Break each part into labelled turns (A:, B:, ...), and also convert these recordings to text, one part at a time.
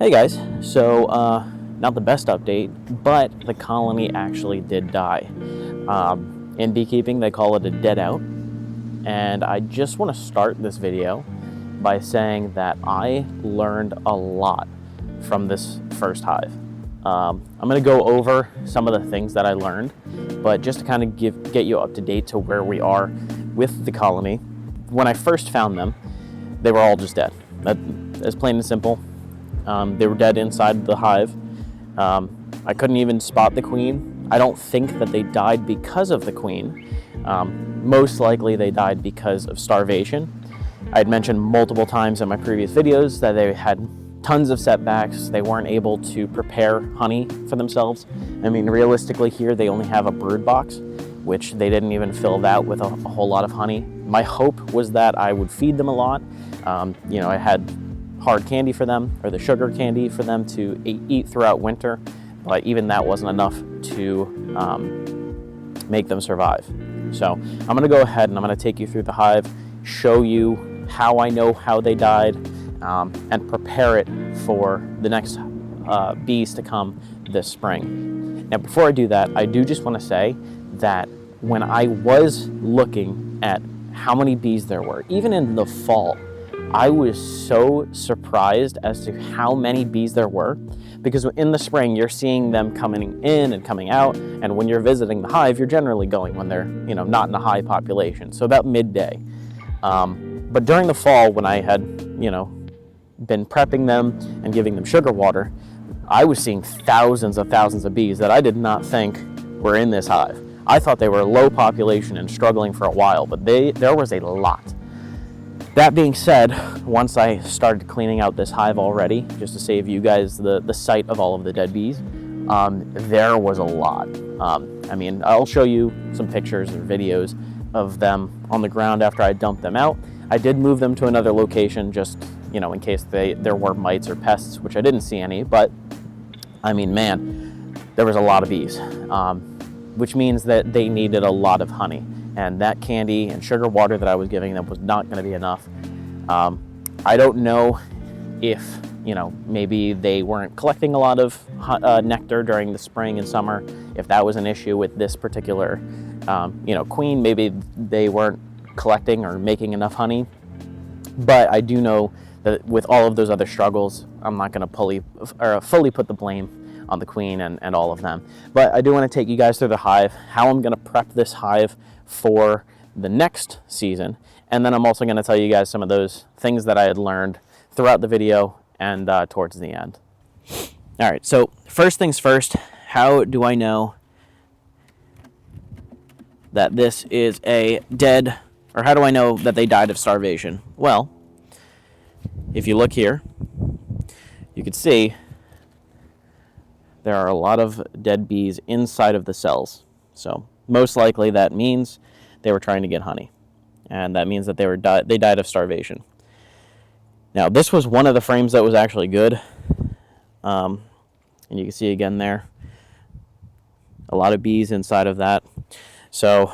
A: Hey guys, so not the best update, but the colony actually did die. In beekeeping, they call it a dead out, and I just want to start this video by saying that I learned a lot from this first hive. I'm going to go over some of the things that I learned, but just to kind of get you up to date to where we are with the colony. When I first found them, they were all just dead. That's plain and simple. They were dead inside the hive. I couldn't even spot the queen. I don't think that they died because of the queen. Most likely they died because of starvation. I had mentioned multiple times in my previous videos that they had tons of setbacks. They weren't able to prepare honey for themselves. I mean, realistically here, they only have a brood box, which they didn't even fill out with a whole lot of honey. My hope was that I would feed them a lot. I had hard candy for them, or the sugar candy for them to eat throughout winter, but even that wasn't enough to make them survive. So I'm going to go ahead and I'm going to take you through the hive, show you how I know how they died, and prepare it for the next bees to come this spring. Now, before I do that, I do just want to say that when I was looking at how many bees there were, even in the fall, I was so surprised as to how many bees there were, because in the spring you're seeing them coming in and coming out, and when you're visiting the hive, you're generally going when they're not in a high population, so about midday. But during the fall, when I had been prepping them and giving them sugar water, I was seeing thousands of bees that I did not think were in this hive. I thought they were low population and struggling for a while, but there was a lot. That being said, once I started cleaning out this hive already, just to save you guys the sight of all of the dead bees, there was a lot. I'll show you some pictures or videos of them on the ground after I dumped them out. I did move them to another location just, in case there were mites or pests, which I didn't see any, but man, there was a lot of bees, which means that they needed a lot of honey. And that candy and sugar water that I was giving them was not going to be enough. I don't know if, maybe they weren't collecting a lot of nectar during the spring and summer. If that was an issue with this particular, queen, maybe they weren't collecting or making enough honey. But I do know that with all of those other struggles, I'm not going to fully put the blame on the queen and all of them. But I do want to take you guys through the hive, how I'm going to prep this hive for the next season, and then I'm also going to tell you guys some of those things that I had learned throughout the video and towards the end. All right, so first things first, how do I know that this is a dead, or how do I know that they died of starvation? Well, if you look here, you can see there are a lot of dead bees inside of the cells. So most likely that means they were trying to get honey, and that means that they died of starvation. Now, this was one of the frames that was actually good, and you can see again there, a lot of bees inside of that. So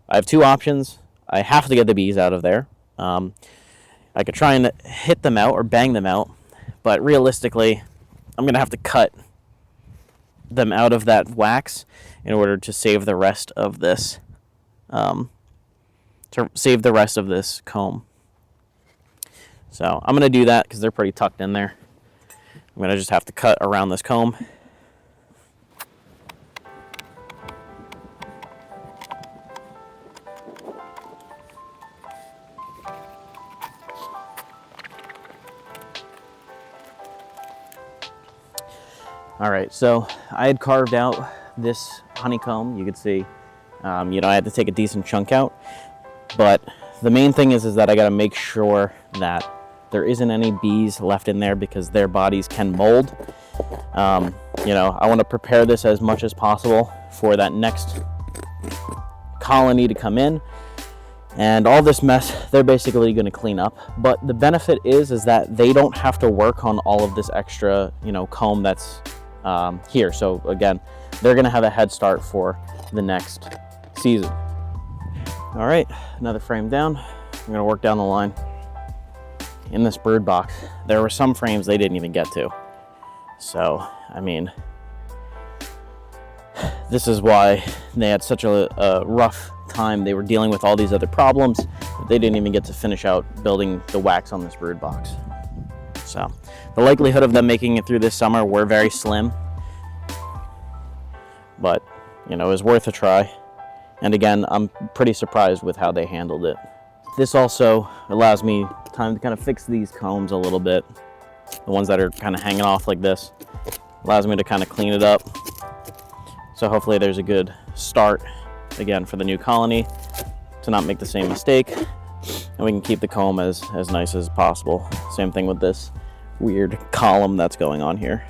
A: I have two options. I have to get the bees out of there. I could try and hit them out or bang them out, but realistically, I'm going to have to cut them out of that wax in order to save the rest of this comb. So I'm going to do that because they're pretty tucked in there. I'm going to just have to cut around this comb. All right, so I had carved out this honeycomb. You could see, I had to take a decent chunk out. But the main thing is that I got to make sure that there isn't any bees left in there because their bodies can mold. I want to prepare this as much as possible for that next colony to come in. And all this mess, they're basically going to clean up. But the benefit is that they don't have to work on all of this extra, comb that's here. So again, they're going to have a head start for the next season. All right, another frame down. I'm going to work down the line. In this brood box, there were some frames they didn't even get to. So, I mean, this is why they had such a rough time. They were dealing with all these other problems. They didn't even get to finish out building the wax on this brood box. So the likelihood of them making it through this summer were very slim, but you know, it was worth a try. And again, I'm pretty surprised with how they handled it. This also allows me time to kind of fix these combs a little bit. The ones that are kind of hanging off like this, allows me to kind of clean it up. So hopefully there's a good start again for the new colony to not make the same mistake, and we can keep the comb as nice as possible. Same thing with this weird column that's going on here.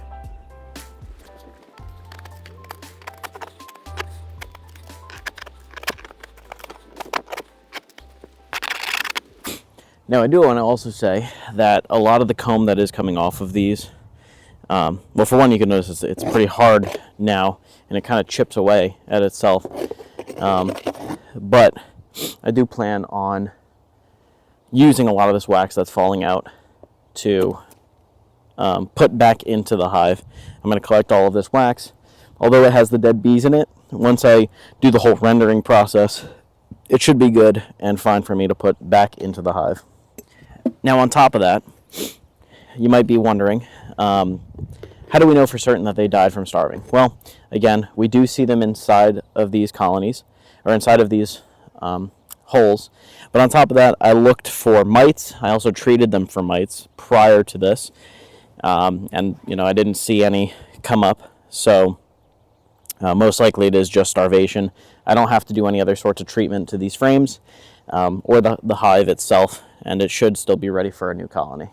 A: Now I do want to also say that a lot of the comb that is coming off of these, well, for one, you can notice it's pretty hard now, and it kind of chips away at itself. But I do plan on using a lot of this wax that's falling out to put back into the hive. I'm going to collect all of this wax. Although it has the dead bees in it, once I do the whole rendering process, it should be good and fine for me to put back into the hive. Now on top of that, you might be wondering, how do we know for certain that they died from starving? Well, again, we do see them inside of these colonies, or inside of these holes. But on top of that, I looked for mites. I also treated them for mites prior to this. And, you know, I didn't see any come up. So most likely it is just starvation. I don't have to do any other sorts of treatment to these frames or the hive itself, and it should still be ready for a new colony.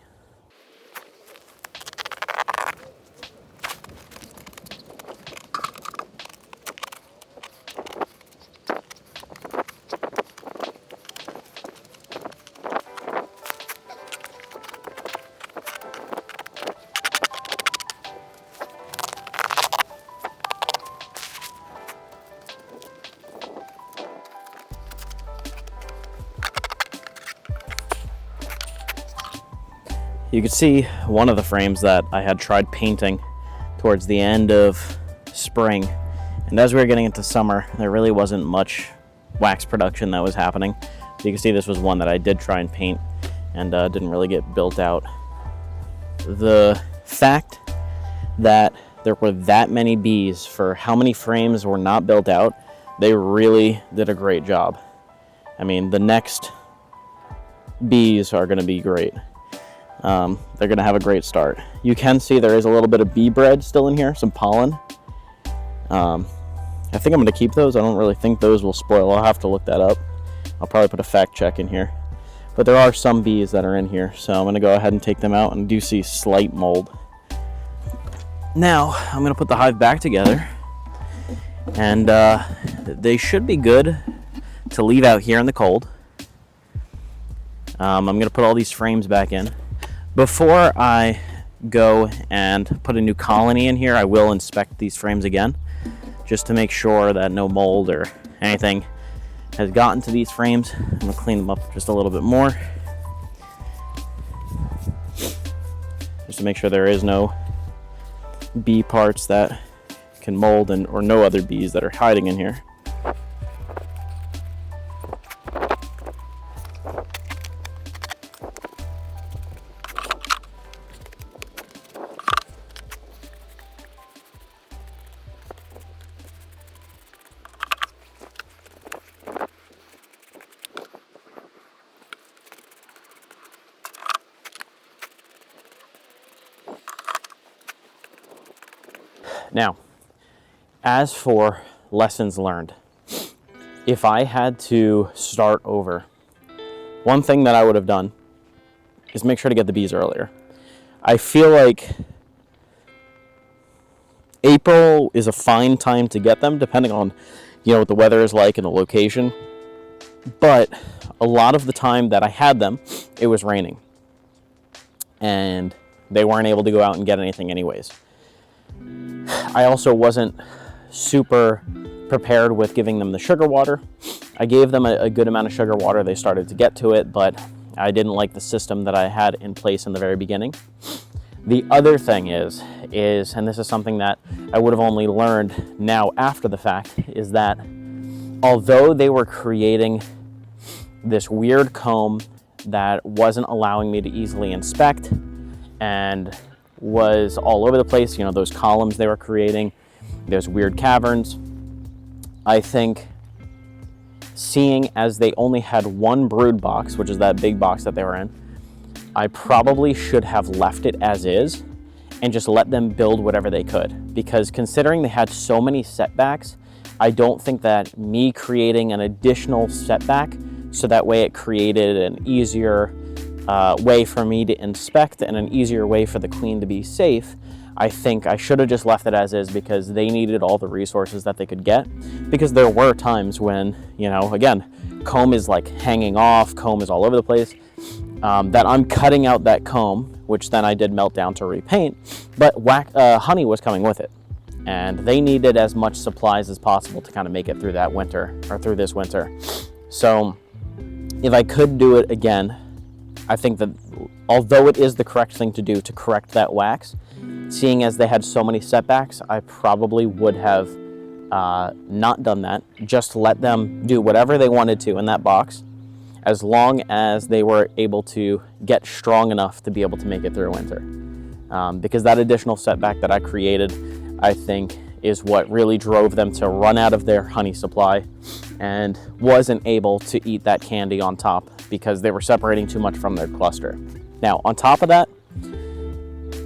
A: You can see one of the frames that I had tried painting towards the end of spring, and as we were getting into summer, there really wasn't much wax production that was happening. So you can see this was one that I did try and paint and didn't really get built out. The fact that there were that many bees for how many frames were not built out, they really did a great job. I mean, the next bees are going to be great. They're going to have a great start. You can see there is a little bit of bee bread still in here, some pollen. I think I'm going to keep those. I don't really think those will spoil. I'll have to look that up. I'll probably put a fact check in here. But there are some bees that are in here, so I'm going to go ahead and take them out, and I do see slight mold. Now, I'm going to put the hive back together, and they should be good to leave out here in the cold. I'm going to put all these frames back in. Before I go and put a new colony in here, I will inspect these frames again, just to make sure that no mold or anything has gotten to these frames. I'm going to clean them up just a little bit more, just to make sure there is no bee parts that can mold or no other bees that are hiding in here. Now, as for lessons learned, if I had to start over, one thing that I would have done is make sure to get the bees earlier. I feel like April is a fine time to get them, depending on, you know, what the weather is like and the location. But a lot of the time that I had them, it was raining, and they weren't able to go out and get anything anyways. I also wasn't super prepared with giving them the sugar water. I gave them a good amount of sugar water. They started to get to it, but I didn't like the system that I had in place in the very beginning. The other thing is, and this is something that I would have only learned now after the fact, is that although they were creating this weird comb that wasn't allowing me to easily inspect and was all over the place, you know, those columns they were creating, those weird caverns, I think seeing as they only had one brood box, which is that big box that they were in, I probably should have left it as is and just let them build whatever they could. Because considering they had so many setbacks, I don't think that me creating an additional setback so that way it created an easier way for me to inspect and an easier way for the queen to be safe. I think I should have just left it as is because they needed all the resources that they could get. Because there were times when, you know, again, comb is like hanging off, comb is all over the place, that I'm cutting out that comb, which then I did melt down to repaint, but honey was coming with it. And they needed as much supplies as possible to kind of make it through that winter, or through this winter. So if I could do it again, I think that although it is the correct thing to do to correct that wax, seeing as they had so many setbacks, I probably would have not done that. Just let them do whatever they wanted to in that box, as long as they were able to get strong enough to be able to make it through winter. Because that additional setback that I created, I think, is what really drove them to run out of their honey supply and wasn't able to eat that candy on top because they were separating too much from their cluster. Now, on top of that,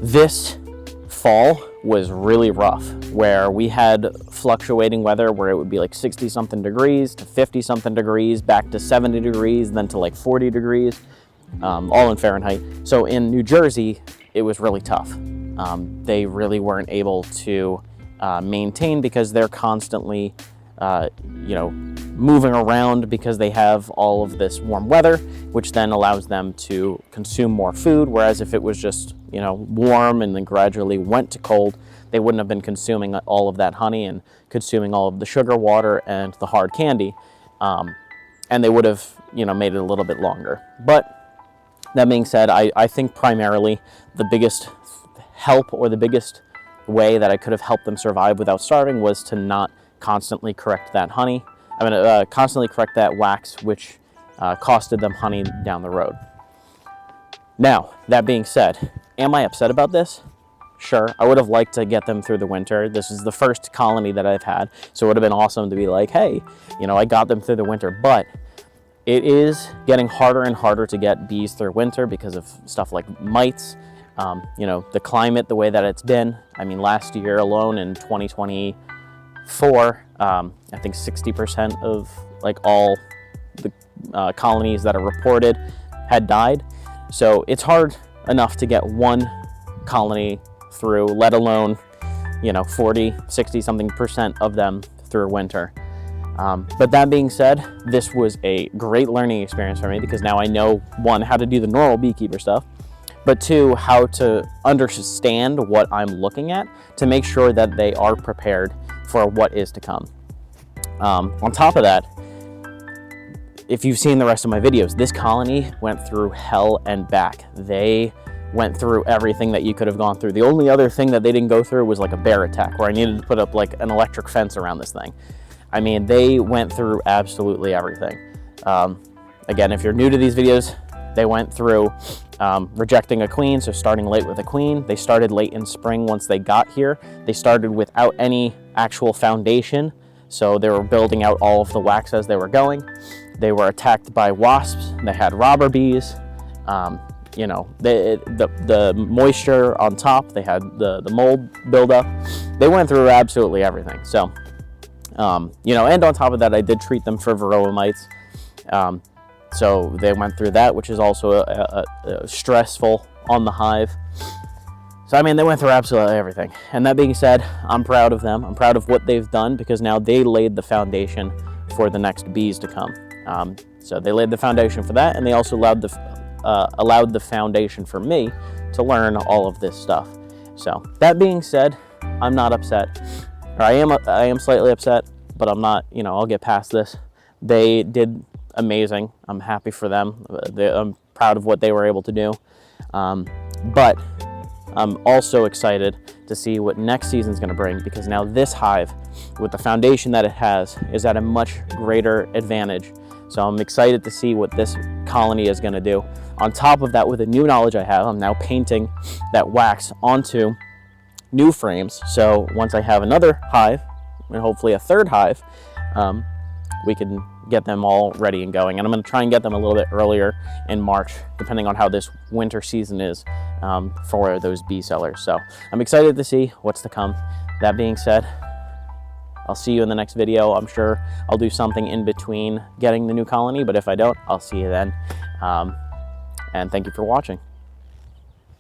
A: this fall was really rough, where we had fluctuating weather where it would be like 60 something degrees to 50 something degrees, back to 70 degrees, then to like 40 degrees, all in Fahrenheit. So in New Jersey, it was really tough. They really weren't able to maintain because they're constantly, moving around because they have all of this warm weather, which then allows them to consume more food. Whereas if it was just, warm and then gradually went to cold, they wouldn't have been consuming all of that honey and consuming all of the sugar, water, and the hard candy. And they would have, made it a little bit longer. But that being said, I think primarily the biggest help, or the biggest way that I could have helped them survive without starving, was to not constantly correct that honey. Constantly correct that wax, which costed them honey down the road. Now, that being said, am I upset about this? Sure, I would have liked to get them through the winter. This is the first colony that I've had, so it would have been awesome to be like, hey, I got them through the winter. But it is getting harder and harder to get bees through winter because of stuff like mites, the climate, the way that it's been. I mean, last year alone in 2024, I think 60% of like all the colonies that are reported had died. So it's hard enough to get one colony through, let alone, 40, 60 something percent of them through winter. But that being said, this was a great learning experience for me because now I know, one, how to do the normal beekeeper stuff, but two, how to understand what I'm looking at to make sure that they are prepared for what is to come. On top of that, if you've seen the rest of my videos, this colony went through hell and back. They went through everything that you could have gone through. The only other thing that they didn't go through was like a bear attack, where I needed to put up like an electric fence around this thing. I mean, they went through absolutely everything. Again, if you're new to these videos, they went through rejecting a queen, so starting late with a queen. They started late in spring once they got here. They started without any actual foundation, so they were building out all of the wax as they were going. They were attacked by wasps. They had robber bees. The moisture on top. They had the mold buildup. They went through absolutely everything. So, and on top of that, I did treat them for varroa mites. So they went through that, which is also a stressful on the hive. So, I mean, they went through absolutely everything. And that being said, I'm proud of them. I'm proud of what they've done because now they laid the foundation for the next bees to come. So they laid the foundation for that, and they also allowed the foundation for me to learn all of this stuff. So that being said, I'm not upset. Or I am slightly upset, but I'm not, I'll get past this. They did amazing. I'm happy for them. I'm proud of what they were able to do. But I'm also excited to see what next season's going to bring, because now this hive, with the foundation that it has, is at a much greater advantage. So I'm excited to see what this colony is going to do. On top of that, with the new knowledge I have, I'm now painting that wax onto new frames. So once I have another hive, and hopefully a third hive, we can get them all ready and going. And I'm going to try and get them a little bit earlier in March, depending on how this winter season is for those bee sellers. So I'm excited to see what's to come. That being said, I'll see you in the next video. I'm sure I'll do something in between getting the new colony, but if I don't, I'll see you then. And thank you for watching.